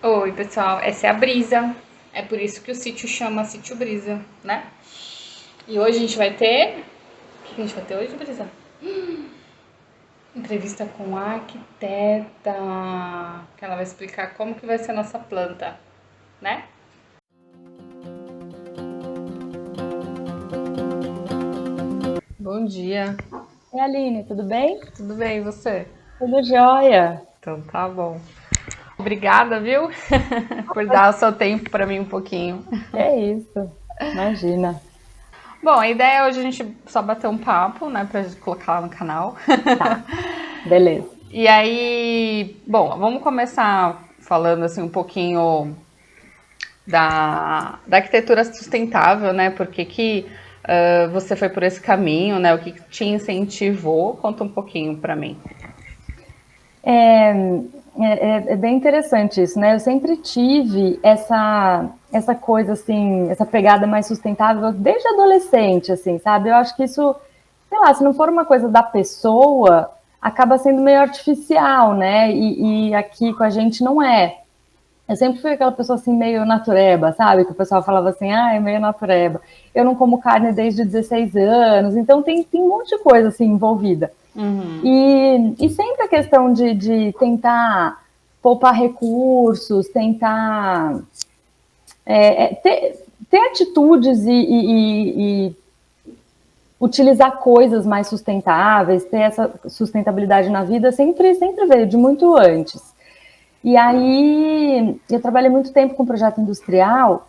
Oi, pessoal, essa é a Brisa. É por isso que o sítio chama Sítio Brisa, né? E hoje a gente vai ter. O que a gente vai ter hoje, Brisa? Entrevista com a arquiteta. Que ela vai explicar como que vai ser a nossa planta, né? Bom dia. E Aline, tudo bem? Tudo bem, e você? Tudo jóia. Então tá bom. Obrigada, viu? Por dar o seu tempo para mim um pouquinho. É isso, imagina. Bom, a ideia é hoje a gente só bater um papo, né, pra colocar lá no canal. Tá, beleza. E aí, bom, vamos começar falando assim um pouquinho da arquitetura sustentável, né? Por que você foi por esse caminho, né? O que te incentivou? Conta um pouquinho para mim. É bem interessante isso, né? Eu sempre tive essa coisa assim, essa pegada mais sustentável desde adolescente, assim, sabe? Eu acho que isso, sei lá, se não for uma coisa da pessoa, acaba sendo meio artificial, né? E aqui com a gente não é. Eu sempre fui aquela pessoa assim, meio natureba, sabe? Que o pessoal falava assim, ah, é meio natureba. Eu não como carne desde 16 anos, então tem um monte de coisa assim envolvida. E sempre a questão de tentar poupar recursos, tentar ter atitudes e utilizar coisas mais sustentáveis, ter essa sustentabilidade na vida, sempre veio de muito antes. E aí, eu trabalhei muito tempo com projeto industrial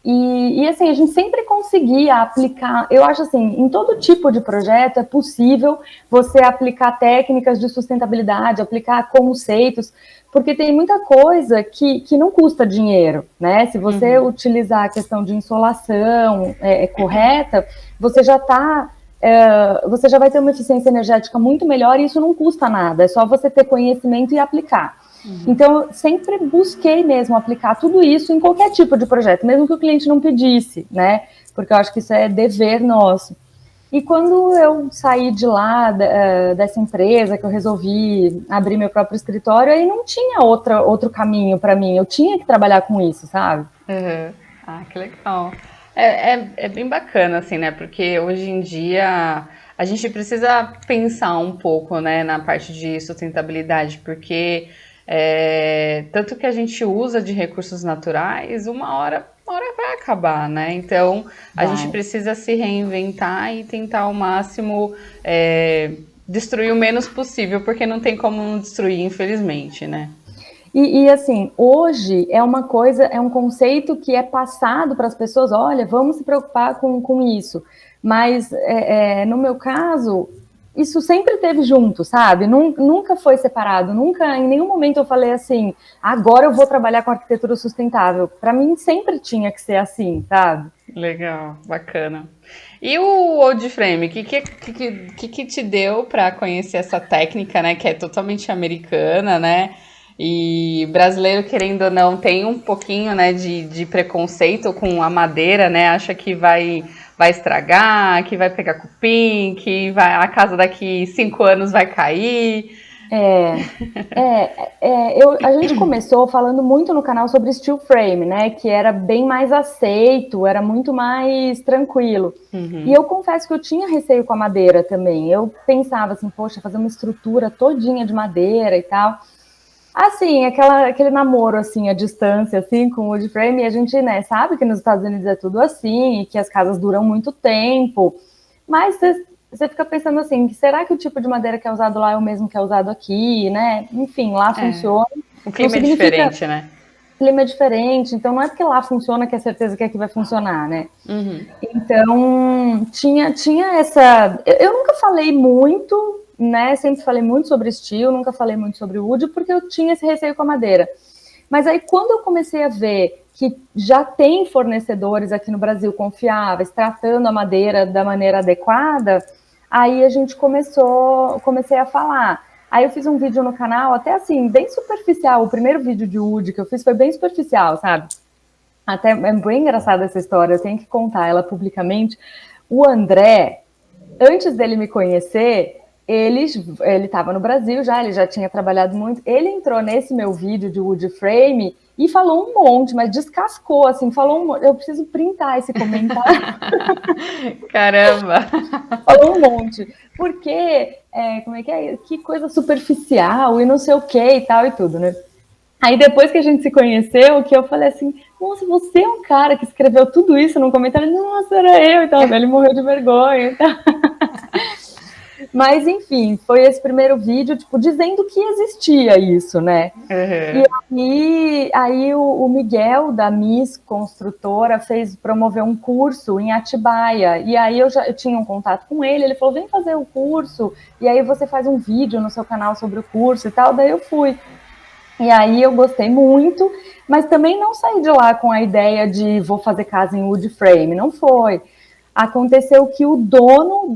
e assim, a gente sempre conseguia aplicar, eu acho assim, em todo tipo de projeto é possível você aplicar técnicas de sustentabilidade, aplicar conceitos, porque tem muita coisa que não custa dinheiro, né? Se você utilizar a questão de insolação correta, você já está você já vai ter uma eficiência energética muito melhor e isso não custa nada, é só você ter conhecimento e aplicar. Então, sempre busquei mesmo aplicar tudo isso em qualquer tipo de projeto, mesmo que o cliente não pedisse, né? Porque eu acho que isso é dever nosso. E quando eu saí de lá, dessa empresa, que eu resolvi abrir meu próprio escritório, aí não tinha outro caminho para mim. Eu tinha que trabalhar com isso, sabe? Uhum. Ah, que legal. É bem bacana, assim, né? Porque hoje em dia a gente precisa pensar um pouco, né, na parte de sustentabilidade, porque tanto que a gente usa de recursos naturais, uma hora vai acabar, né? Então a gente Vai. precisa se reinventar e tentar ao máximo destruir o menos possível, porque não tem como não destruir, infelizmente, né? Assim, hoje é uma coisa, é um conceito que é passado para as pessoas, olha, vamos se preocupar com isso. Mas no meu caso, isso sempre teve junto, sabe? Nunca foi separado, nunca, em nenhum momento eu falei assim, agora eu vou trabalhar com arquitetura sustentável. Para mim sempre tinha que ser assim, sabe? Legal, bacana. E o old frame, que te deu para conhecer essa técnica, né, que é totalmente americana, né? E brasileiro, querendo ou não, tem um pouquinho, né, de preconceito com a madeira, né? Acha que vai estragar, que vai pegar cupim, que a casa daqui 5 anos vai cair. A gente começou falando muito no canal sobre steel frame, né? Que era bem mais aceito, era muito mais tranquilo. E eu confesso que eu tinha receio com a madeira também. Eu pensava assim, poxa, fazer uma estrutura todinha de madeira e tal. Assim, aquele namoro assim, à distância, assim, com o wood frame, e a gente, né, sabe que nos Estados Unidos é tudo assim, e que as casas duram muito tempo. Mas você fica pensando assim, será que o tipo de madeira que é usado lá é o mesmo que é usado aqui, né? Enfim, lá É, funciona. o Não clima é significa diferente, né? clima é diferente, então não é porque lá funciona que é certeza que aqui vai funcionar, né? Então, tinha essa. Eu nunca falei muito, né? Sempre falei muito sobre estilo, nunca falei muito sobre wood, porque eu tinha esse receio com a madeira. Mas aí, quando eu comecei a ver que já tem fornecedores aqui no Brasil confiáveis, tratando a madeira da maneira adequada, aí a gente comecei a falar. Aí eu fiz um vídeo no canal, até assim, bem superficial. O primeiro vídeo de wood que eu fiz foi bem superficial, sabe? Até é bem engraçada essa história, eu tenho que contar ela publicamente. O André, antes dele me conhecer, ele estava no Brasil já, ele já tinha trabalhado muito. Ele entrou nesse meu vídeo de wood frame e falou um monte, mas descascou, assim, falou um monte. Eu preciso printar esse comentário. Caramba! Falou um monte. Porque, como é que é? Que coisa superficial e não sei o que e tal e tudo, né? Aí depois que a gente se conheceu, que eu falei assim, nossa, você é um cara que escreveu tudo isso num comentário. Nossa, era eu. Então, ele morreu de vergonha. Então... Mas, enfim, foi esse primeiro vídeo, tipo, dizendo que existia isso, né? Uhum. E aí o Miguel, da Miss Construtora, promoveu um curso em Atibaia. E aí eu tinha um contato com ele falou, vem fazer o curso, e aí você faz um vídeo no seu canal sobre o curso e tal. Daí eu fui. E aí eu gostei muito, mas também não saí de lá com a ideia de vou fazer casa em wood frame, não foi. Aconteceu que o dono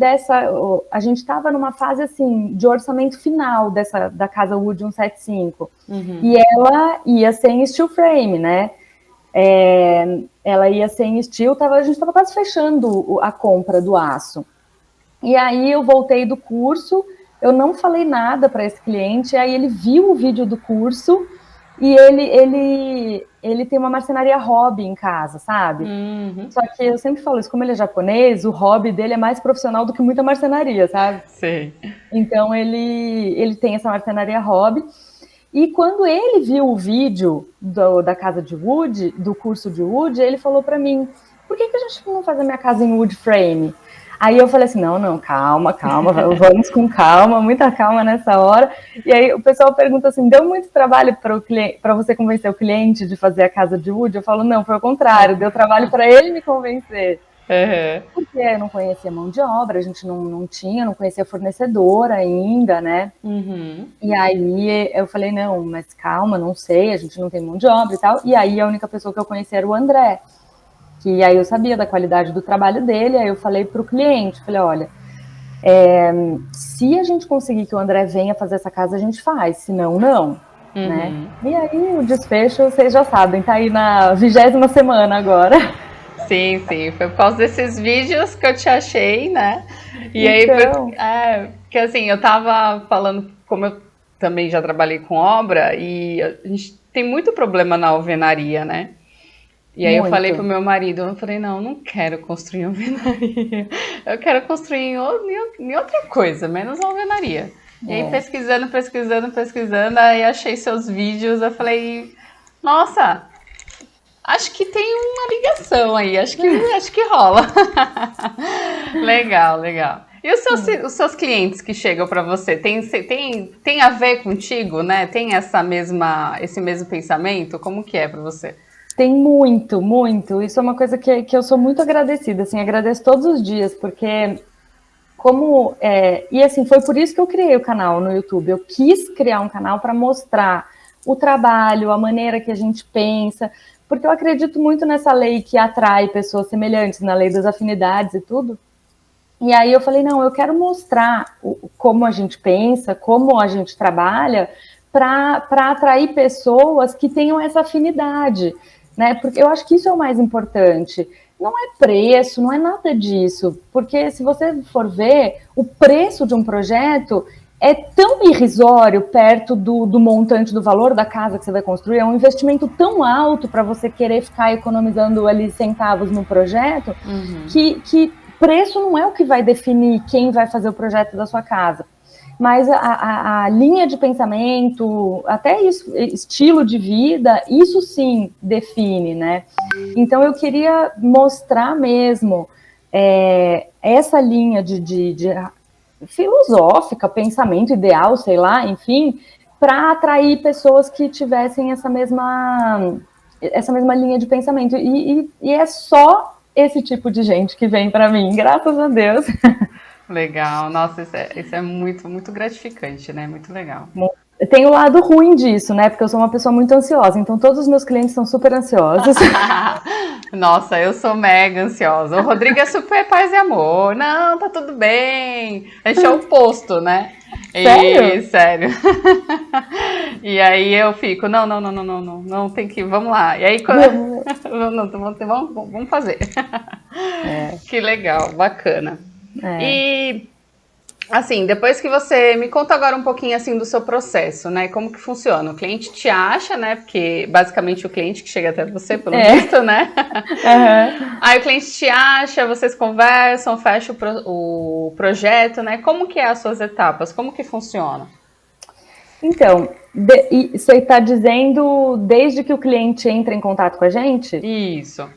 a gente estava numa fase assim de orçamento final da casa Wood 175 e ela ia sem steel frame, né? Ela ia sem steel, a gente estava quase fechando a compra do aço. E aí eu voltei do curso, eu não falei nada para esse cliente, aí ele viu o vídeo do curso e ele tem uma marcenaria hobby em casa, sabe? Só que eu sempre falo isso, como ele é japonês, o hobby dele é mais profissional do que muita marcenaria, sabe? Sim. Então ele tem essa marcenaria hobby. E quando ele viu o vídeo da casa de wood, do curso de wood, ele falou para mim, por que a gente não faz a minha casa em wood frame? Aí eu falei assim, não, calma, vamos com calma, muita calma nessa hora. E aí o pessoal pergunta assim, deu muito trabalho para você convencer o cliente de fazer a casa de wood? Eu falo, não, foi o contrário, deu trabalho para ele me convencer. Porque eu não conhecia mão de obra, a gente não conhecia fornecedor ainda, né? E aí eu falei, não, mas calma, não sei, a gente não tem mão de obra e tal. E aí a única pessoa que eu conhecia era o André. Que aí eu sabia da qualidade do trabalho dele, aí eu falei para o cliente, falei, olha, se a gente conseguir que o André venha fazer essa casa, a gente faz, senão não, né? E aí o desfecho, vocês já sabem, tá aí na 20ª semana agora. Sim, foi por causa desses vídeos que eu te achei, né? E então... aí, porque assim, eu tava falando, como eu também já trabalhei com obra, e a gente tem muito problema na alvenaria, né? E aí eu falei pro meu marido, eu falei, não quero construir alvenaria. Eu quero construir em outra coisa, menos alvenaria. E aí pesquisando, aí achei seus vídeos, eu falei, nossa, acho que tem uma ligação aí, acho que rola. Legal. E os seus clientes que chegam para você, tem a ver contigo, né? Tem esse mesmo pensamento? Como que é para você? Tem muito, muito. Isso é uma coisa que eu sou muito agradecida, assim, agradeço todos os dias, porque e assim, foi por isso que eu criei o canal no YouTube. Eu quis criar um canal para mostrar o trabalho, a maneira que a gente pensa, porque eu acredito muito nessa lei que atrai pessoas semelhantes, na lei das afinidades e tudo. E aí eu falei, não, eu quero mostrar como a gente pensa, como a gente trabalha, para atrair pessoas que tenham essa afinidade, né? Porque eu acho que isso é o mais importante. Não é preço, não é nada disso, porque se você for ver, o preço de um projeto é tão irrisório perto do montante do valor da casa que você vai construir, é um investimento tão alto para você querer ficar economizando ali centavos no projeto, que preço não é o que vai definir quem vai fazer o projeto da sua casa. Mas a linha de pensamento, até isso, estilo de vida, isso sim define, né? Então eu queria mostrar mesmo essa linha de filosófica, pensamento ideal, sei lá, enfim, para atrair pessoas que tivessem essa mesma linha de pensamento. E é só esse tipo de gente que vem para mim, graças a Deus. Legal, nossa, isso é muito, muito gratificante, né? Muito legal. Tem o lado ruim disso, né? Porque eu sou uma pessoa muito ansiosa, então todos os meus clientes são super ansiosos. Nossa, eu sou mega ansiosa. O Rodrigo é super paz e amor. Não, tá tudo bem. A gente é o oposto, né? Sério? Sério. E aí eu fico, não, tem que, vamos lá. E aí quando... vamos fazer. Que legal, bacana. E Assim, depois que você me conta agora um pouquinho assim do seu processo, né? Como que funciona? O cliente te acha, né? Porque basicamente o cliente que chega até você, pelo visto, né? Uhum. Aí o cliente te acha, vocês conversam, fecha o projeto, né? Como que é as suas etapas? Como que funciona? Então, isso aí está dizendo desde que o cliente entra em contato com a gente? Isso.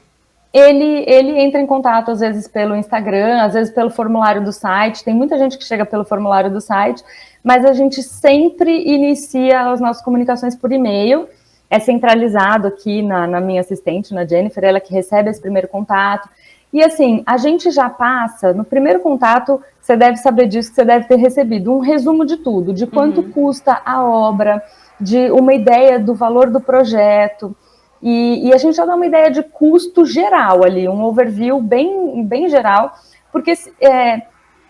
Ele entra em contato, às vezes, pelo Instagram, às vezes pelo formulário do site. Tem muita gente que chega pelo formulário do site, mas a gente sempre inicia as nossas comunicações por e-mail. É centralizado aqui na minha assistente, na Jennifer, ela que recebe esse primeiro contato. E assim, a gente já passa, no primeiro contato, você deve saber disso, que você deve ter recebido um resumo de tudo, de quanto custa a obra, de uma ideia do valor do projeto. E a gente já dá uma ideia de custo geral ali, um overview bem geral, porque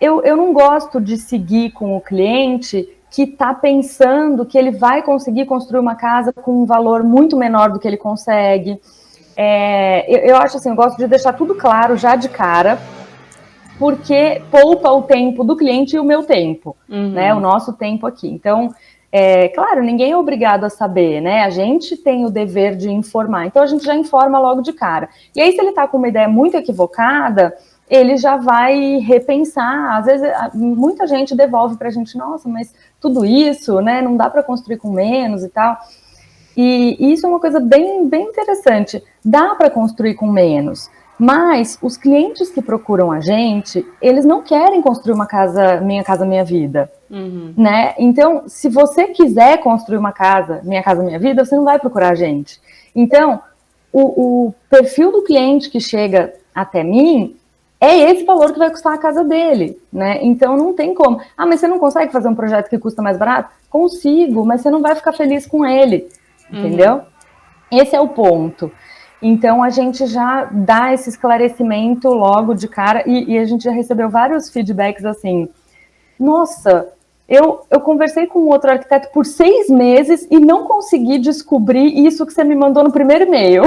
eu não gosto de seguir com o cliente que está pensando que ele vai conseguir construir uma casa com um valor muito menor do que ele consegue. Eu acho assim, eu gosto de deixar tudo claro já de cara, porque poupa o tempo do cliente e o meu tempo, né? O nosso tempo aqui. Então, claro, ninguém é obrigado a saber, né? A gente tem o dever de informar. Então, a gente já informa logo de cara. E aí, se ele está com uma ideia muito equivocada, ele já vai repensar. Às vezes, muita gente devolve para a gente, nossa, mas tudo isso, né? Não dá para construir com menos e tal. E isso é uma coisa bem interessante. Dá para construir com menos. Mas os clientes que procuram a gente, eles não querem construir uma casa, minha vida, né? Então, se você quiser construir uma casa, minha vida, você não vai procurar a gente. Então, o perfil do cliente que chega até mim é esse valor que vai custar a casa dele, né? Então, não tem como. Ah, mas você não consegue fazer um projeto que custa mais barato? Consigo, mas você não vai ficar feliz com ele, entendeu? Esse é o ponto. Então, a gente já dá esse esclarecimento logo de cara e a gente já recebeu vários feedbacks assim, nossa, eu conversei com outro arquiteto por 6 meses e não consegui descobrir isso que você me mandou no primeiro e-mail.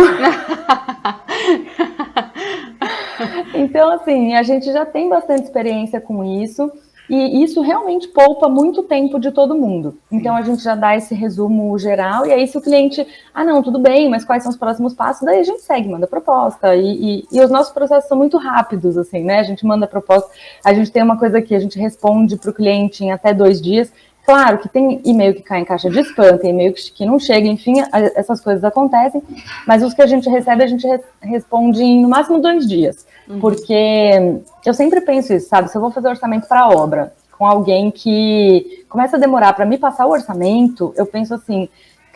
Então, assim, a gente já tem bastante experiência com isso. E isso realmente poupa muito tempo de todo mundo. Então, a gente já dá esse resumo geral, e aí se o cliente, não, tudo bem, mas quais são os próximos passos? Daí a gente segue, manda proposta, e os nossos processos são muito rápidos, assim, né? A gente manda proposta, a gente tem uma coisa aqui, a gente responde para o cliente em até 2 dias. Claro que tem e-mail que cai em caixa de spam, tem e-mail que não chega, enfim, essas coisas acontecem, mas os que a gente recebe, a gente responde em no máximo 2 dias. Porque eu sempre penso isso, sabe? Se eu vou fazer orçamento para obra com alguém que começa a demorar para me passar o orçamento, eu penso assim,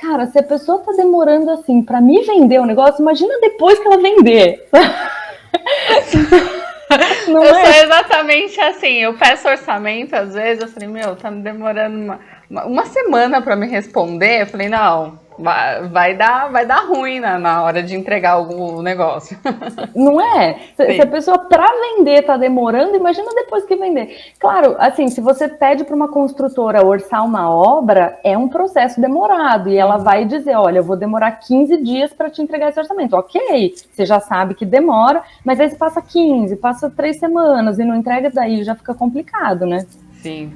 cara, se a pessoa tá demorando assim para me vender o negócio, imagina depois que ela vender. Não eu sou exatamente assim, eu peço orçamento, às vezes, eu falei, meu, tá me demorando uma semana para me responder, eu falei, não, vai dar ruim na hora de entregar algum negócio. Não é? Se a pessoa para vender tá demorando, imagina depois que vender. Claro, assim, se você pede para uma construtora orçar uma obra, é um processo demorado, e ela vai dizer, olha, eu vou demorar 15 dias para te entregar esse orçamento. Ok, você já sabe que demora, mas aí você passa 15, passa 3 semanas e não entrega, daí já fica complicado, né? Sim.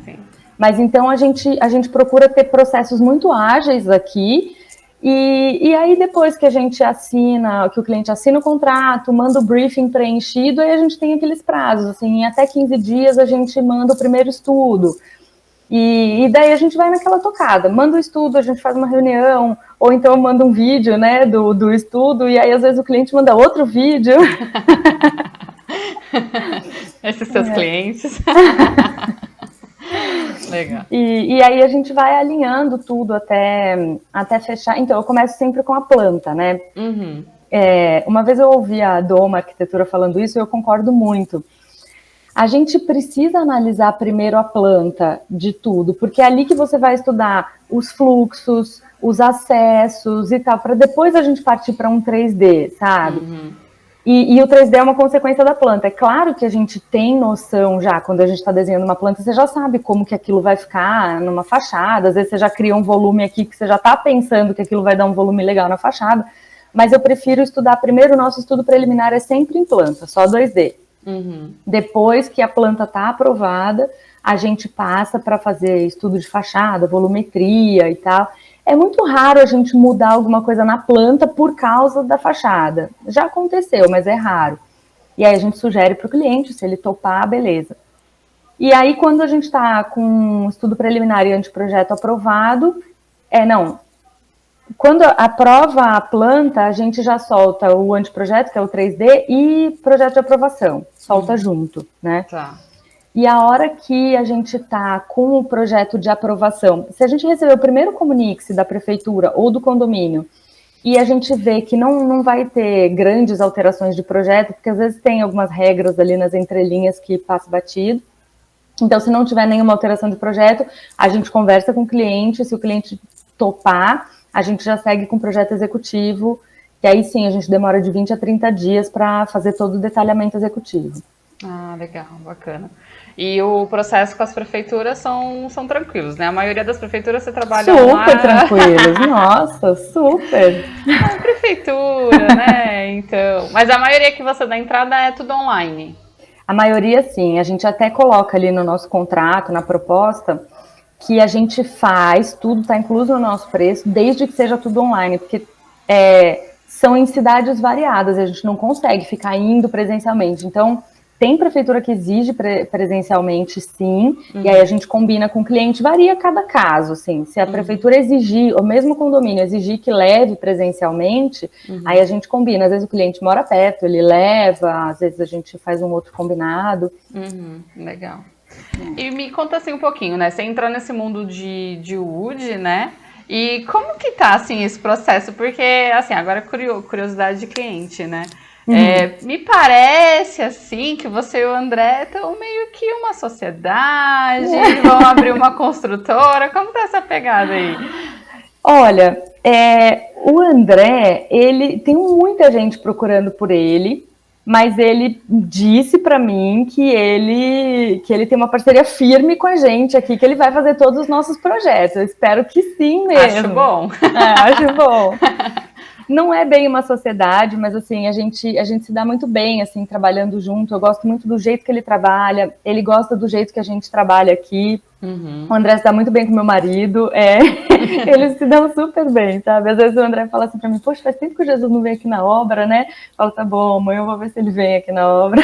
Mas então a gente procura ter processos muito ágeis aqui. E aí depois que a gente assina, que o cliente assina o contrato, manda o briefing preenchido, aí a gente tem aqueles prazos, assim, em até 15 dias a gente manda o primeiro estudo. E daí a gente vai naquela tocada, manda o estudo, a gente faz uma reunião, ou então manda um vídeo, né, do estudo, e aí às vezes o cliente manda outro vídeo. Esses seus clientes. Legal. E aí a gente vai alinhando tudo até fechar. Então, eu começo sempre com a planta, né? Uma vez eu ouvi a Doma Arquitetura falando isso e eu concordo muito. A gente precisa analisar primeiro a planta de tudo, porque é ali que você vai estudar os fluxos, os acessos e tal, para depois a gente partir para um 3D, sabe? E o 3D é uma consequência da planta. É claro que a gente tem noção já, quando a gente está desenhando uma planta, você já sabe como que aquilo vai ficar numa fachada, às vezes você já cria um volume aqui que você já está pensando que aquilo vai dar um volume legal na fachada, mas eu prefiro estudar primeiro, o nosso estudo preliminar é sempre em planta, só 2D. Depois que a planta está aprovada, a gente passa para fazer estudo de fachada, volumetria e tal. É muito raro a gente mudar alguma coisa na planta por causa da fachada. Já aconteceu, mas é raro. E aí a gente sugere para o cliente, se ele topar, beleza. E aí, quando a gente está com um estudo preliminar e anteprojeto aprovado, não. Quando aprova a planta, a gente já solta o anteprojeto, que é o 3D, e projeto de aprovação. Solta junto, né? Tá. E a hora que a gente está com o projeto de aprovação, se a gente receber o primeiro comunique da prefeitura ou do condomínio, e a gente vê que não vai ter grandes alterações de projeto, porque às vezes tem algumas regras ali nas entrelinhas que passa batido. Então, se não tiver nenhuma alteração de projeto, a gente conversa com o cliente, se o cliente topar, a gente já segue com o projeto executivo, que aí sim, a gente demora de 20 a 30 dias para fazer todo o detalhamento executivo. Ah, legal, bacana. E o processo com as prefeituras são tranquilos, né? A maioria das prefeituras você trabalha lá... Super tranquilos, nossa, super. É prefeitura, né? Então... Mas a maioria que você dá entrada é tudo online. A maioria, sim. A gente até coloca ali no nosso contrato, na proposta, que a gente faz, tudo está incluso no nosso preço, desde que seja tudo online, porque são em cidades variadas, a gente não consegue ficar indo presencialmente. Então, tem prefeitura que exige presencialmente, sim, e aí a gente combina com o cliente, varia cada caso, assim. Se a prefeitura exigir, ou mesmo o condomínio exigir que leve presencialmente, aí a gente combina. Às vezes o cliente mora perto, ele leva, às vezes a gente faz um outro combinado. Legal. E me conta assim um pouquinho, né? Você entrou nesse mundo de wood, né? E como que tá, assim, esse processo? Porque, assim, agora curiosidade de cliente, né? Me parece, assim, que você e o André estão meio que uma sociedade, vão abrir uma construtora. Como tá essa pegada aí? Olha, o André, ele tem muita gente procurando por ele, mas ele disse para mim que ele tem uma parceria firme com a gente aqui, que ele vai fazer todos os nossos projetos. Eu espero que sim mesmo. Acho bom. Acho bom. Não é bem uma sociedade, mas assim, a gente se dá muito bem, assim, trabalhando junto. Eu gosto muito do jeito que ele trabalha, ele gosta do jeito que a gente trabalha aqui. O André se dá muito bem com meu marido, eles se dão super bem, sabe? Às vezes o André fala assim pra mim, poxa, faz tempo que o Jesus não vem aqui na obra, né? Eu falo, tá bom, amanhã eu vou ver se ele vem aqui na obra.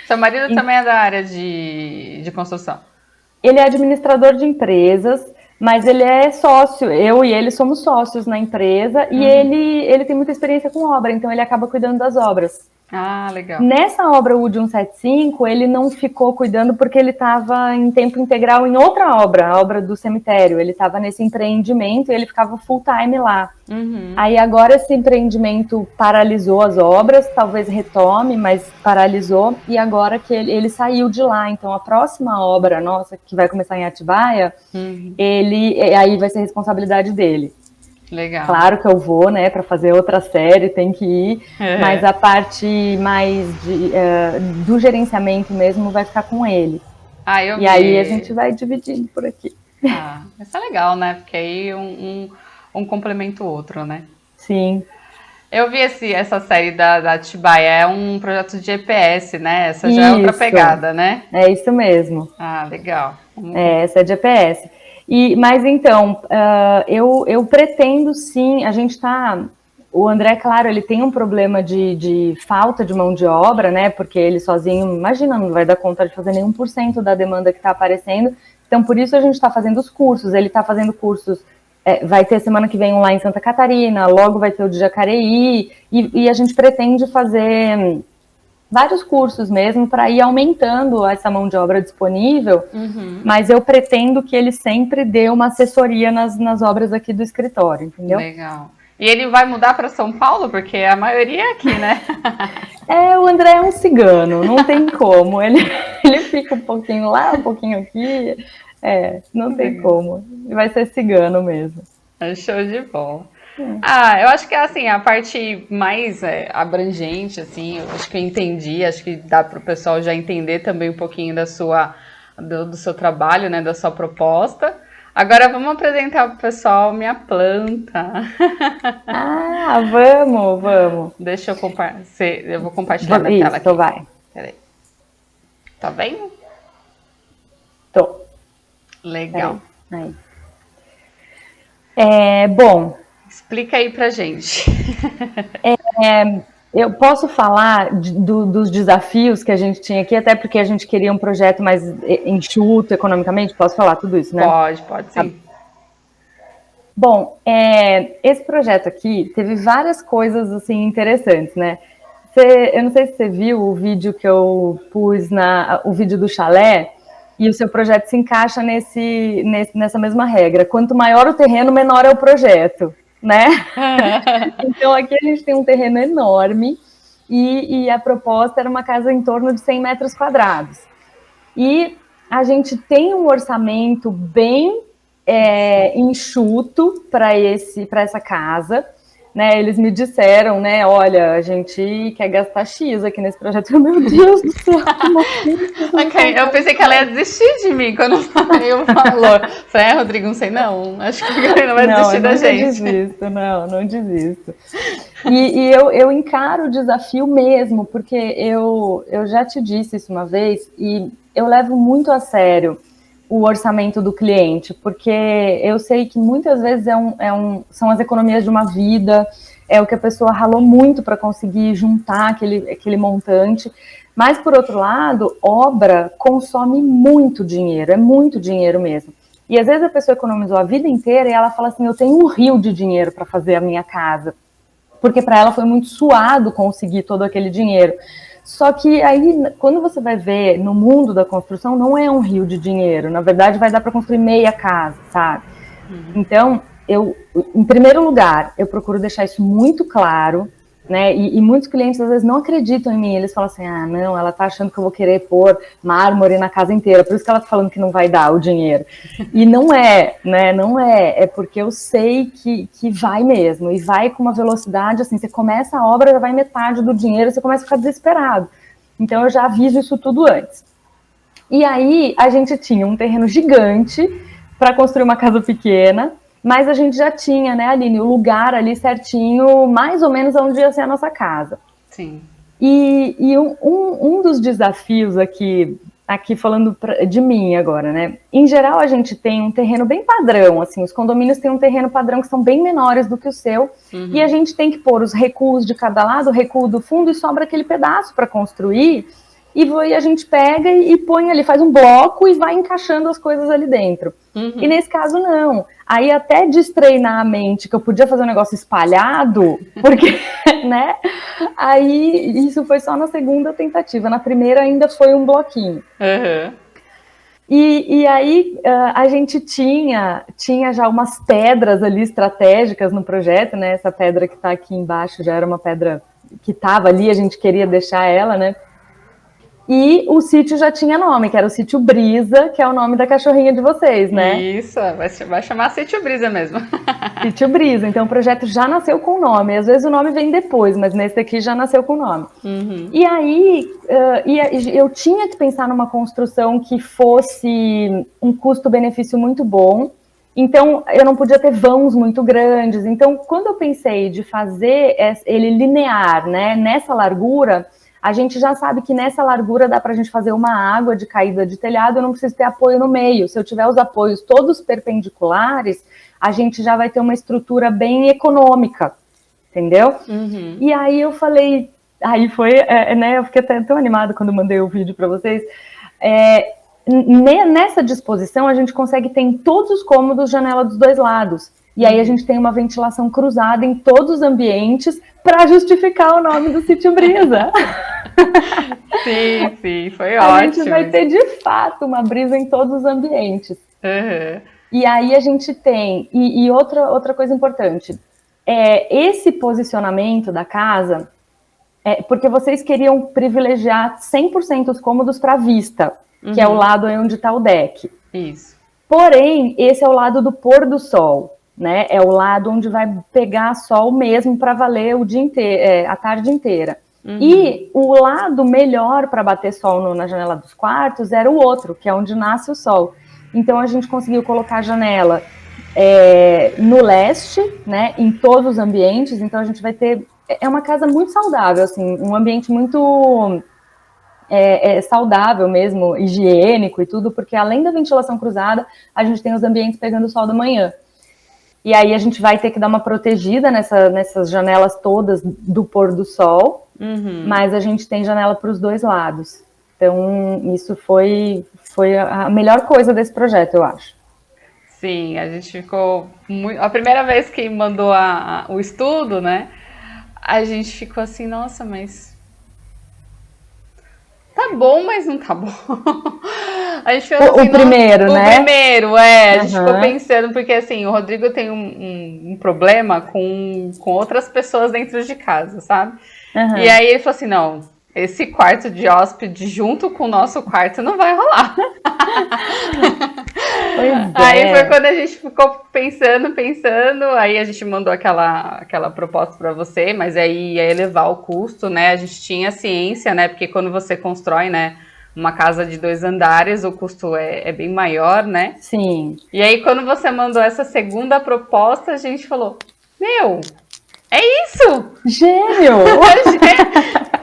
Seu marido também é da área de construção? Ele é administrador de empresas, mas ele é sócio, eu e ele somos sócios na empresa, e ele tem muita experiência com obra, então ele acaba cuidando das obras. Ah, legal. Nessa obra Wood 175, ele não ficou cuidando porque ele estava em tempo integral em outra obra, a obra do cemitério. Ele estava nesse empreendimento e ele ficava full time lá. Aí agora esse empreendimento paralisou as obras, talvez retome, mas paralisou, e agora que ele saiu de lá. Então a próxima obra nossa, que vai começar em Atibaia, aí vai ser responsabilidade dele. Legal. Claro que eu vou, né, para fazer outra série, tem que ir, mas a parte mais do gerenciamento mesmo vai ficar com ele. Eu vi. Aí a gente vai dividindo por aqui. Isso é legal, né? Porque aí um complementa o outro, né? Sim. Eu vi essa série da Atibaia, é um projeto de GPS, né? Essa já é outra pegada, né? É isso mesmo. Legal. Essa é de GPS. Mas então, eu pretendo sim, a gente está... O André, claro, ele tem um problema de falta de mão de obra, né? Porque ele sozinho, imagina, não vai dar conta de fazer nem 1% da demanda que está aparecendo. Então, por isso a gente está fazendo os cursos. Ele está fazendo cursos, vai ter semana que vem um lá em Santa Catarina, logo vai ter o de Jacareí, e a gente pretende fazer vários cursos mesmo para ir aumentando essa mão de obra disponível, mas eu pretendo que ele sempre dê uma assessoria nas obras aqui do escritório, entendeu? Legal. E ele vai mudar para São Paulo? Porque a maioria é aqui, né? O André é um cigano, não tem como. Ele fica um pouquinho lá, um pouquinho aqui. Não tem como. Ele vai ser cigano mesmo. Show de bola. Eu acho que assim, a parte mais abrangente, assim, eu acho que eu entendi, acho que dá para o pessoal já entender também um pouquinho do seu trabalho, né, da sua proposta. Agora vamos apresentar para o pessoal minha planta. Vamos. Deixa eu compartilhar. Eu vou compartilhar minha tela aqui. Então vai. Peraí. Tá vendo? Tô. Legal. Aí. Bom, explica aí pra gente. Eu posso falar dos desafios que a gente tinha aqui, até porque a gente queria um projeto mais enxuto economicamente. Posso falar tudo isso, né? Pode sim. Bom, esse projeto aqui teve várias coisas assim interessantes, né? Eu não sei se você viu o vídeo que eu pus, o vídeo do chalé, e o seu projeto se encaixa nessa mesma regra. Quanto maior o terreno, menor é o projeto, né? Então aqui a gente tem um terreno enorme e a proposta era uma casa em torno de 100 metros quadrados. E a gente tem um orçamento bem enxuto para essa casa, né? Eles me disseram, né? Olha, a gente quer gastar X aqui nesse projeto. Meu Deus do céu! Eu pensei que ela ia desistir de mim quando eu falou. Falei, Rodrigo, não sei não. Acho que ele não vai desistir da gente. Não desisto. E eu encaro o desafio mesmo, porque eu já te disse isso uma vez, e eu levo muito a sério o orçamento do cliente, porque eu sei que muitas vezes são as economias de uma vida, é o que a pessoa ralou muito para conseguir juntar aquele montante, mas por outro lado, obra consome muito dinheiro, é muito dinheiro mesmo. E às vezes a pessoa economizou a vida inteira e ela fala assim, eu tenho um rio de dinheiro para fazer a minha casa, porque para ela foi muito suado conseguir todo aquele dinheiro. Só que aí, quando você vai ver no mundo da construção, não é um rio de dinheiro. Na verdade, vai dar para construir meia casa, sabe? Então, em primeiro lugar, eu procuro deixar isso muito claro, né? E muitos clientes, às vezes, não acreditam em mim. Eles falam assim, ah, não, ela tá achando que eu vou querer pôr mármore na casa inteira. Por isso que ela tá falando que não vai dar o dinheiro. E não é, né? Não é. É porque eu sei que vai mesmo. E vai com uma velocidade, assim, você começa a obra, já vai metade do dinheiro, você começa a ficar desesperado. Então, eu já aviso isso tudo antes. E aí, a gente tinha um terreno gigante para construir uma casa pequena, mas a gente já tinha, né, Aline, o lugar ali certinho, mais ou menos onde ia ser a nossa casa. Sim. E um dos desafios aqui falando de mim agora, né? Em geral, a gente tem um terreno bem padrão, assim, os condomínios têm um terreno padrão que são bem menores do que o seu, e a gente tem que pôr os recuos de cada lado, o recuo do fundo, e sobra aquele pedaço para construir, e a gente pega e põe ali, faz um bloco e vai encaixando as coisas ali dentro. E nesse caso, não. Aí até destreinar a mente que eu podia fazer um negócio espalhado, porque, né? Aí isso foi só na segunda tentativa. Na primeira ainda foi um bloquinho. E aí a gente tinha já umas pedras ali estratégicas no projeto, né? Essa pedra que está aqui embaixo já era uma pedra que estava ali, a gente queria deixar ela, né? E o sítio já tinha nome, que era o Sítio Brisa, que é o nome da cachorrinha de vocês, né? Isso, vai chamar Sítio Brisa mesmo. Sítio Brisa, então o projeto já nasceu com nome. Às vezes o nome vem depois, mas nesse aqui já nasceu com nome. E aí, eu tinha que pensar numa construção que fosse um custo-benefício muito bom. Então, eu não podia ter vãos muito grandes. Então, quando eu pensei de fazer ele linear, né, nessa largura, a gente já sabe que nessa largura dá para a gente fazer uma água de caída de telhado, eu não preciso ter apoio no meio. Se eu tiver os apoios todos perpendiculares, a gente já vai ter uma estrutura bem econômica, entendeu? E aí eu falei, aí foi, né, eu fiquei até tão animada quando eu mandei o vídeo para vocês. Nessa disposição, a gente consegue ter em todos os cômodos janela dos dois lados. E aí a gente tem uma ventilação cruzada em todos os ambientes para justificar o nome do Sítio Brisa. Sim, foi ótimo. A gente vai ter, de fato, uma brisa em todos os ambientes. E aí a gente tem... E outra coisa importante, esse posicionamento da casa, porque vocês queriam privilegiar 100% os cômodos para vista, que é o lado onde está o deck. Isso. Porém, esse é o lado do pôr do sol. Né? É o lado onde vai pegar sol mesmo para valer o dia inteiro, a tarde inteira. E o lado melhor para bater sol na janela dos quartos era o outro, que é onde nasce o sol. Então a gente conseguiu colocar a janela no leste, né, em todos os ambientes. Então a gente vai ter... É uma casa muito saudável, assim, um ambiente muito saudável mesmo, higiênico e tudo, porque além da ventilação cruzada, a gente tem os ambientes pegando o sol da manhã. E aí a gente vai ter que dar uma protegida nessas janelas todas do pôr do sol, mas a gente tem janela para os dois lados. Então, isso foi a melhor coisa desse projeto, eu acho. Sim, a gente ficou muito... A primeira vez que mandou o estudo, né? A gente ficou assim, nossa, mas tá bom, mas não tá bom. A gente ficou assim, o primeiro, né? O primeiro, a gente ficou pensando, porque assim, o Rodrigo tem um problema com outras pessoas dentro de casa, sabe? E aí ele falou assim, não, esse quarto de hóspede junto com o nosso quarto não vai rolar. Aí foi quando a gente ficou pensando, aí a gente mandou aquela proposta para você, mas aí ia elevar o custo, né? A gente tinha ciência, né? Porque quando você constrói, né, uma casa de 2 andares, o custo é bem maior, né? Sim. E aí quando você mandou essa segunda proposta, a gente falou, meu, é isso! Gênio!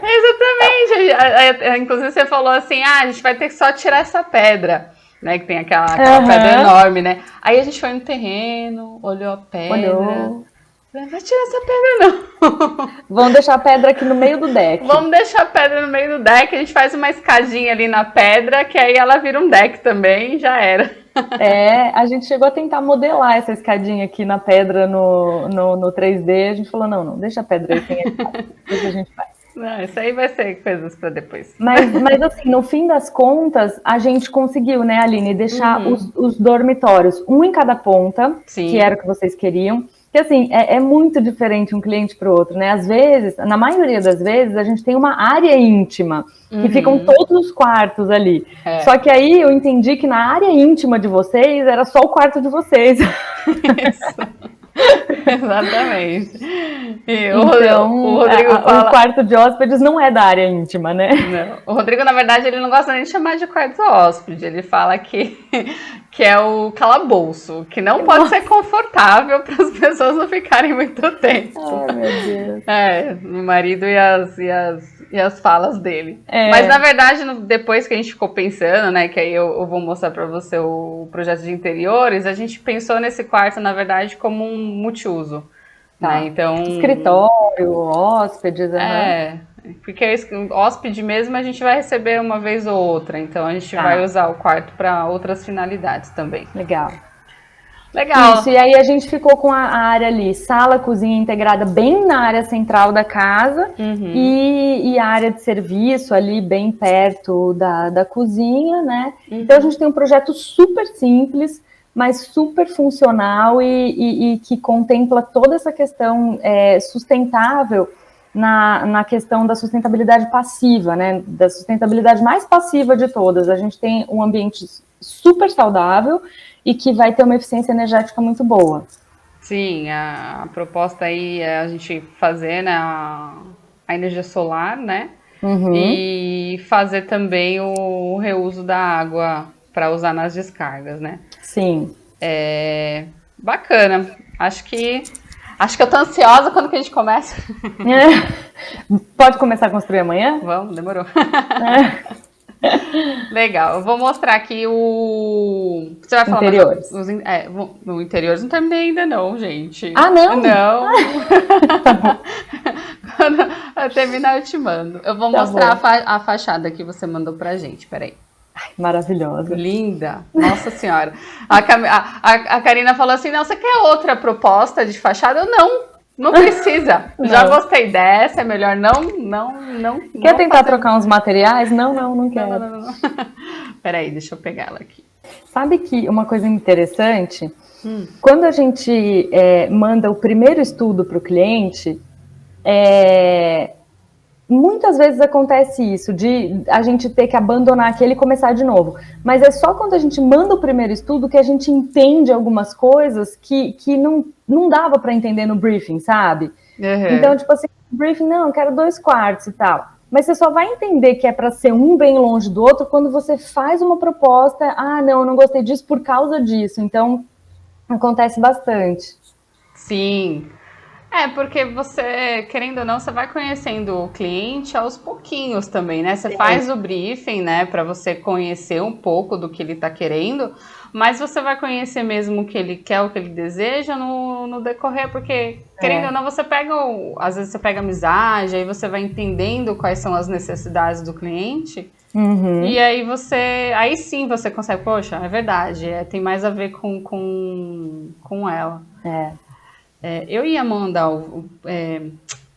Exatamente! Inclusive você falou assim, a gente vai ter que só tirar essa pedra. Né, que tem aquela pedra enorme, né? Aí a gente foi no terreno, olhou a pedra. Não vai tirar essa pedra, não. Vamos deixar a pedra aqui no meio do deck. Vamos deixar a pedra no meio do deck. A gente faz uma escadinha ali na pedra, que aí ela vira um deck também e já era. A gente chegou a tentar modelar essa escadinha aqui na pedra no 3D. A gente falou, não, deixa a pedra aí, tem depois a gente faz. Não, isso aí vai ser coisas para depois. Mas assim, no fim das contas, a gente conseguiu, né, Aline, deixar os dormitórios, um em cada ponta, que era o que vocês queriam. Que assim, é muito diferente um cliente para o outro, né? Às vezes, na maioria das vezes, a gente tem uma área íntima, que ficam todos os quartos ali. Só que aí eu entendi que na área íntima de vocês, era só o quarto de vocês. Isso. Exatamente. E então, o Rodrigo fala... o quarto de hóspedes não é da área íntima, né? Não. O Rodrigo, na verdade, ele não gosta nem de chamar de quarto hóspede. Ele fala que é o calabouço, que não pode ser confortável para as pessoas não ficarem muito tempo. Ai, meu Deus. O marido e as falas dele. Mas, na verdade, depois que a gente ficou pensando, né, que aí eu vou mostrar para você o projeto de interiores, a gente pensou nesse quarto, na verdade, como um multiuso. Né? Então, escritório, hóspedes. Porque o hóspede mesmo a gente vai receber uma vez ou outra, então a gente vai usar o quarto para outras finalidades também. Legal. Isso, e aí a gente ficou com a área ali, sala, cozinha integrada bem na área central da casa e a área de serviço ali bem perto da cozinha, né? Então a gente tem um projeto super simples, mas super funcional e que contempla toda essa questão sustentável na questão da sustentabilidade passiva, né? Da sustentabilidade mais passiva de todas. A gente tem um ambiente super saudável e que vai ter uma eficiência energética muito boa. Sim, a proposta aí é a gente fazer, né, a energia solar, né? E fazer também o reuso da água para usar nas descargas, né? Sim. Bacana. Acho que eu tô ansiosa quando que a gente começa. Pode começar a construir amanhã? Vamos, demorou. Legal, eu vou mostrar aqui Você vai falar interiores. No interiores não terminei ainda não, gente. Ah, não? Não. Quando eu terminar eu te mando. Eu vou mostrar a fachada que você mandou pra gente, peraí. Ai, maravilhosa. Linda, nossa senhora. A Karina falou assim, não, você quer outra proposta de fachada? Eu não precisa. Já gostei dessa, é melhor não. Quer tentar trocar uns materiais? Não quero. Não. Peraí, deixa eu pegar ela aqui. Sabe que uma coisa interessante, quando a gente manda o primeiro estudo para o cliente, muitas vezes acontece isso, de a gente ter que abandonar aquele e começar de novo. Mas é só quando a gente manda o primeiro estudo que a gente entende algumas coisas que não dava para entender no briefing, sabe? Então, tipo assim, briefing, não, eu quero 2 quartos e tal. Mas você só vai entender que é para ser um bem longe do outro quando você faz uma proposta, não, eu não gostei disso por causa disso. Então, acontece bastante. Sim. Porque você, querendo ou não, você vai conhecendo o cliente aos pouquinhos também, né? Você faz o briefing, né, para você conhecer um pouco do que ele tá querendo, mas você vai conhecer mesmo o que ele quer, o que ele deseja no decorrer, porque, querendo ou não, você pega, às vezes você pega amizade, aí você vai entendendo quais são as necessidades do cliente, e aí sim você consegue, poxa, é verdade, tem mais a ver com ela. Eu ia mandar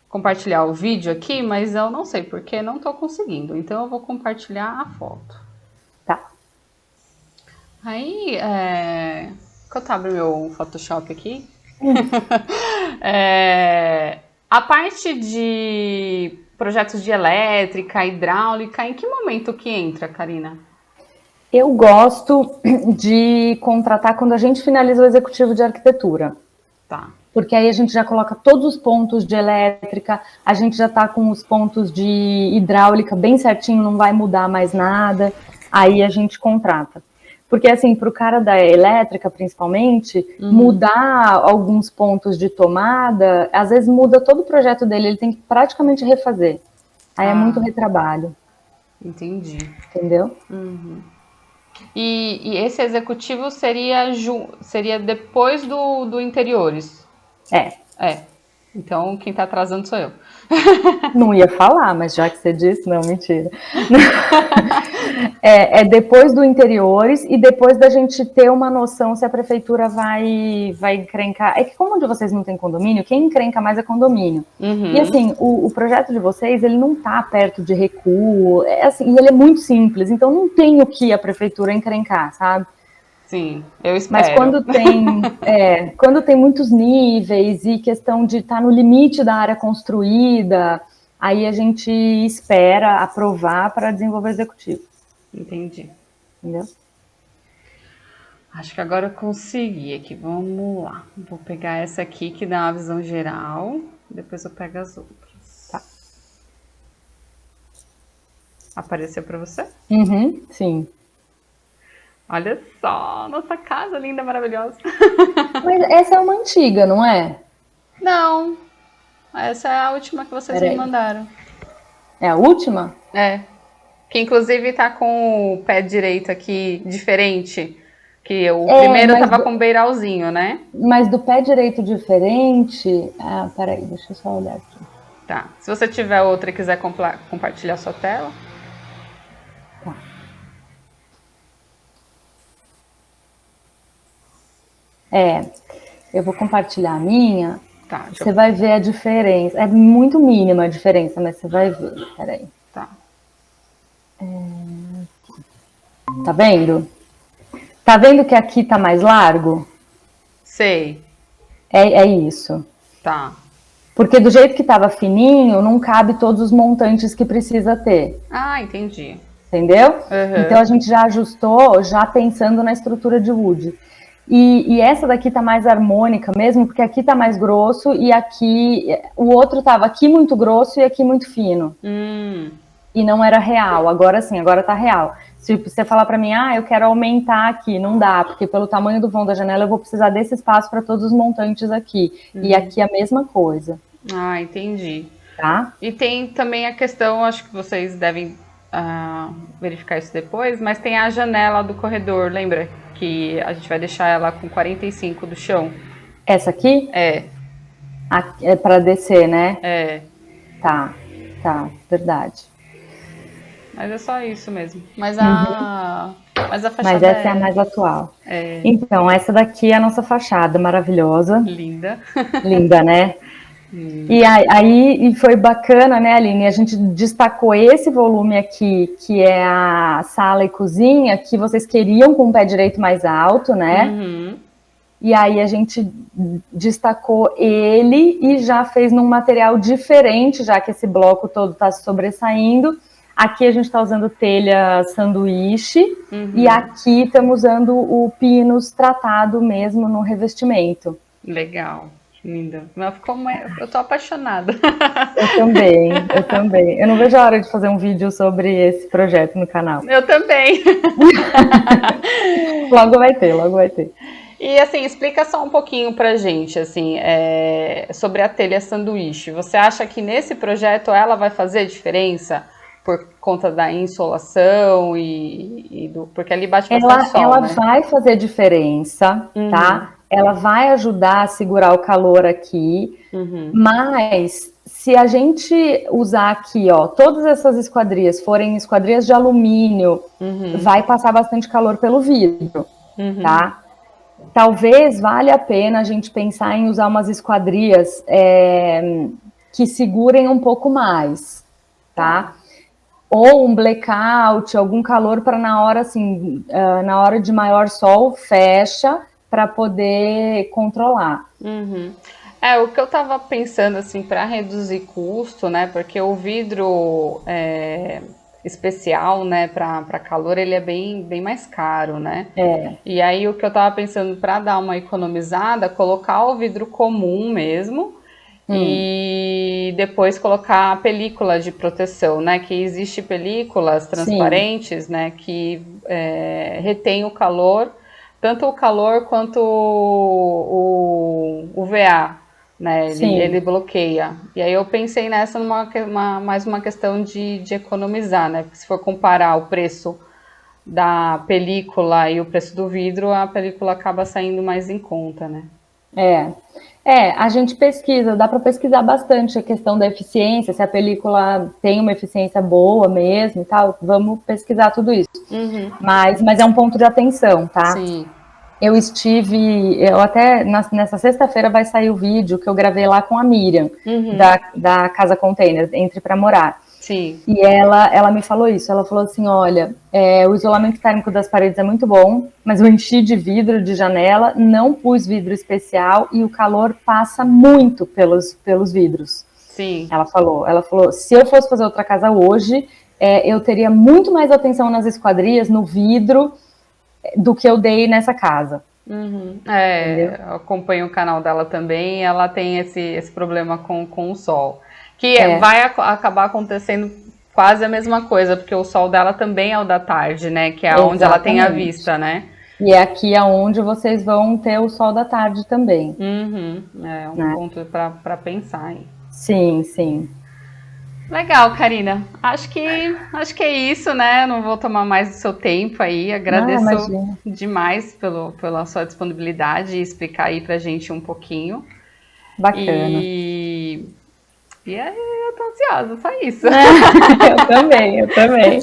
compartilhar o vídeo aqui, mas eu não sei porque não estou conseguindo. Então eu vou compartilhar a foto. Tá. Aí, enquanto eu abro meu Photoshop aqui, a parte de projetos de elétrica, hidráulica, em que momento que entra, Karina? Eu gosto de contratar quando a gente finaliza o executivo de arquitetura. Tá. Porque aí a gente já coloca todos os pontos de elétrica, a gente já está com os pontos de hidráulica bem certinho, não vai mudar mais nada, aí a gente contrata. Porque, assim, para o cara da elétrica, principalmente, mudar alguns pontos de tomada, às vezes muda todo o projeto dele, ele tem que praticamente refazer. Aí é muito retrabalho. Entendi. Entendeu? E esse executivo seria depois do interiores? Então, quem tá atrasando sou eu. Não ia falar, mas já que você disse, não, mentira. É depois do interiores e depois da gente ter uma noção se a prefeitura vai encrencar. É que como onde vocês não têm condomínio, quem encrenca mais é condomínio. E assim, o projeto de vocês, ele não tá perto de recuo, assim, e ele é muito simples, então não tem o que a prefeitura encrencar, sabe? Sim, eu espero. Mas quando tem muitos níveis e questão de estar no limite da área construída, aí a gente espera aprovar para desenvolver o executivo. Entendi. Entendeu? Acho que agora eu consegui aqui. Vamos lá. Vou pegar essa aqui que dá uma visão geral. Depois eu pego as outras. Tá. Apareceu para você? Sim. Olha só, nossa casa linda, maravilhosa. Mas essa é uma antiga, não é? Não, essa é a última que vocês me mandaram. É a última? É, que inclusive tá com o pé direito aqui diferente, que o primeiro tava com beiralzinho, né? Mas do pé direito diferente... Ah, peraí, deixa eu só olhar aqui. Tá, se você tiver outra e quiser compartilhar sua tela... Tá. Eu vou compartilhar a minha, você vai ver a diferença. É muito mínima a diferença, mas você vai ver. Peraí. Tá. Tá vendo? Tá vendo que aqui tá mais largo? Sei. É isso. Tá. Porque do jeito que tava fininho, não cabe todos os montantes que precisa ter. Ah, entendi. Entendeu? Então a gente já ajustou, já pensando na estrutura de wood. E essa daqui tá mais harmônica mesmo, porque aqui tá mais grosso e aqui... O outro tava aqui muito grosso e aqui muito fino. E não era real. Agora sim, agora tá real. Se você falar pra mim, eu quero aumentar aqui, não dá, porque pelo tamanho do vão da janela eu vou precisar desse espaço para todos os montantes aqui. E aqui a mesma coisa. Ah, entendi. Tá? E tem também a questão, acho que vocês devem verificar isso depois, mas tem a janela do corredor, lembra? Que a gente vai deixar ela com 45 do chão. Essa aqui? É para descer, né? Tá, verdade. Mas é só isso mesmo. Mas a fachada Mas essa é a mais atual. Então, essa daqui é a nossa fachada maravilhosa. Linda. Linda, né? E aí foi bacana, né, Aline? A gente destacou esse volume aqui, que é a sala e cozinha, que vocês queriam com o pé direito mais alto, né? E aí a gente destacou ele e já fez num material diferente, já que esse bloco todo está sobressaindo. Aqui a gente está usando telha sanduíche e aqui estamos usando o pinus tratado mesmo no revestimento. Legal. Linda. Eu tô apaixonada. Eu também. Eu não vejo a hora de fazer um vídeo sobre esse projeto no canal. Eu também. Logo vai ter. E assim, explica só um pouquinho pra gente, assim, sobre a telha sanduíche. Você acha que nesse projeto ela vai fazer diferença por conta da insolação porque ali bate bastante sol, Ela né? vai fazer diferença, Uhum, tá? Ela vai ajudar a segurar o calor aqui, uhum, mas se a gente usar aqui, ó, todas essas esquadrias forem esquadrias de alumínio, uhum, vai passar bastante calor pelo vidro, uhum, tá? Talvez valha a pena a gente pensar em usar umas esquadrias que segurem um pouco mais, tá. tá? Ou um blackout, algum calor para na hora assim, na hora de maior sol, fecha para poder controlar. Uhum. O que eu tava pensando assim para reduzir custo, né? Porque o vidro especial, né, para calor, ele é bem mais caro, né? É, E aí o que eu tava pensando para dar uma economizada, colocar o vidro comum mesmo hum, e depois colocar a película de proteção, né? Que existe películas sim, transparentes, né? Que retém o calor, tanto o calor quanto o UVA, né? Ele sim. bloqueia. E aí eu pensei nessa mais uma questão de economizar, né? Porque se for comparar o preço da película e o preço do vidro, a película acaba saindo mais em conta, né? É. A gente pesquisa, dá para pesquisar bastante a questão da eficiência, se a película tem uma eficiência boa mesmo e tal, vamos pesquisar tudo isso. Uhum, Mas é um ponto de atenção, tá? sim. Eu até, nessa sexta-feira vai sair o vídeo que eu gravei lá com a Miriam, Uhum, da Casa Container, Entre para Morar. sim. E ela me falou isso, ela falou assim, olha, o isolamento térmico das paredes é muito bom, mas eu enchi de vidro de janela, não pus vidro especial e o calor passa muito pelos vidros. Sim. Ela falou, se eu fosse fazer outra casa hoje, eu teria muito mais atenção nas esquadrias, no vidro, do que eu dei nessa casa, Uhum. entendeu? Eu acompanho o canal dela também, ela tem esse problema com o sol. Que É, acabar acontecendo quase a mesma coisa, porque o sol dela também é o da tarde, né? Que é onde ela tem a exatamente. vista, né? E é aqui aonde vocês vão ter o sol da tarde também, Uhum. É um né? ponto para pensar aí. Sim, sim. Legal, Karina. Acho que é isso, né? Não vou tomar mais do seu tempo aí. Ah, Agradeço imagina. demais pela sua disponibilidade e explicar aí pra gente um pouquinho. Bacana. E, e aí, eu tô ansiosa, só isso. Eu também, eu também.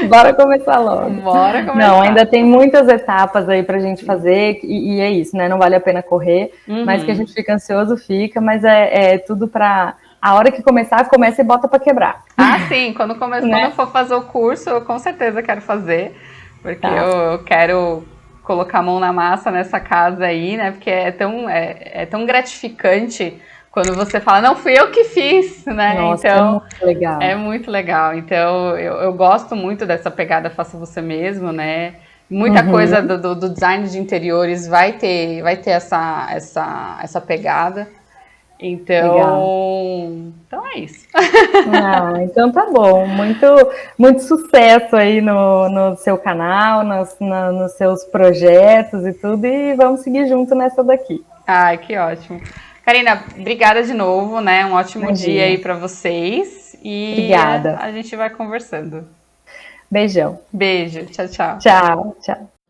Bora começar logo. Bora Não, começar. ainda tem muitas etapas aí pra gente fazer, e é isso, né? Não vale a pena correr, mas que a Uhum. gente fica ansioso, fica, mas é tudo pra. A hora que começar, começa e bota pra quebrar, Ah, sim, quando eu né? for fazer o curso, eu com certeza quero fazer, porque Tá. eu quero colocar a mão na massa nessa casa aí, né? Porque é tão gratificante quando você fala, não fui eu que fiz, né? Nossa, é Então, muito é legal. muito legal. Então, eu gosto muito dessa pegada faça você mesmo, né? Muita coisa Uhum, do design de interiores vai ter essa pegada. legal. Então é isso. Ah, então tá bom. Muito, muito sucesso aí no seu canal, nos seus projetos e tudo, e vamos seguir junto nessa daqui. Ai, que ótimo. Karina, obrigada de novo, né? Um ótimo dia aí Imagina. para vocês e Obrigada. a gente vai conversando. Beijão. Beijo, tchau, tchau. Tchau, tchau.